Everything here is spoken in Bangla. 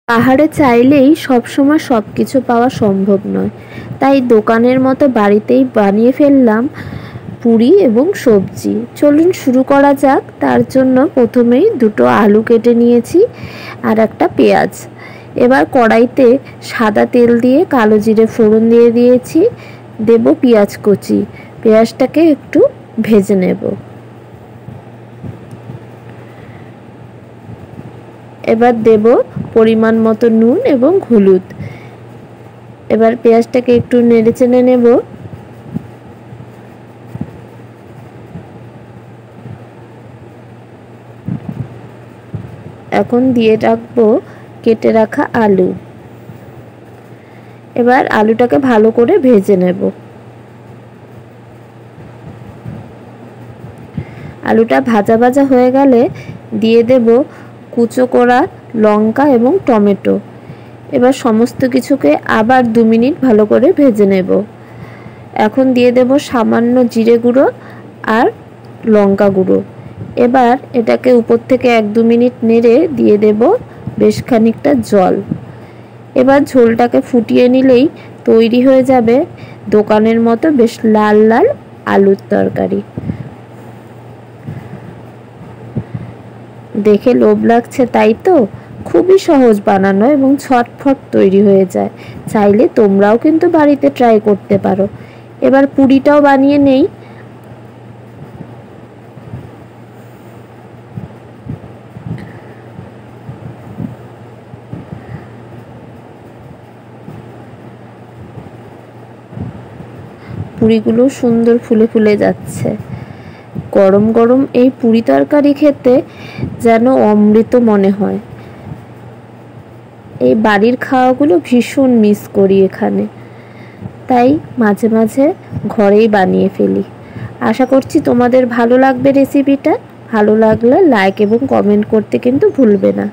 পাহাড়ে চাইলেই সবসময় সব কিছু পাওয়া সম্ভব নয়, তাই দোকানের মতো বাড়িতেই বানিয়ে ফেললাম পুরি এবং সবজি। চলুন শুরু করা যাক। তার জন্য প্রথমেই দুটো আলু কেটে নিয়েছি আর একটা পেঁয়াজ। এবার কড়াইতে সাদা তেল দিয়ে কালো জিরে ফোড়ন দিয়ে দিয়েছি, দেব পেঁয়াজ কুচি। পেঁয়াজটাকে একটু ভেজে নেব। এবার দেব পরিমাণ মতো নুন এবং হলুদ। এবার পেঁয়াজটাকে একটু নেড়ে চেড়ে নেব। এখন দিয়ে রাখবো কেটে রাখা আলু। এবার আলুটাকে ভালো করে ভেজে নেব। আলুটা ভাজা ভাজা হয়ে গেলে দিয়ে দেব কুচো করা লঙ্কা এবং টমেটো। এবার সমস্ত কিছুকে আবার 2 মিনিট ভালো করে ভেজে নেব। এখন দিয়ে দেব সামান্য জিরে গুঁড়ো আর লঙ্কা গুঁড়ো। এবার এটাকে উপর থেকে 1-2 মিনিট নেড়ে দিয়ে দেব বেশ খানিকটা জল। এবার ঝোলটাকে ফুটিয়ে নিলেই তৈরি হয়ে যাবে দোকানের মতো বেশ লাল লাল আলুর তরকারি। দেখে লোভ লাগছে তাই তো? খুবই সহজ বানানো এবং ঝটফট তৈরি হয়ে যায়। চাইলে তোমরাও কিন্তু বাড়িতে ট্রাই করতে পারো। এবার পুরিটাও বানিয়ে নেই। পুরিগুলো সুন্দর ফুলে ফুলে যাচ্ছে। গরম গরম এই পুরি তরকারি খেতে যেন অমৃত মনে হয়। এই বাড়ির খাওয়াগুলো ভীষণ মিস করি এখানে, তাই মাঝে মাঝে ঘরেই বানিয়ে ফেলি। আশা করছি তোমাদের ভালো লাগবে রেসিপিটা। ভালো লাগলে লাইক এবং কমেন্ট করতে কিন্তু ভুলবে না।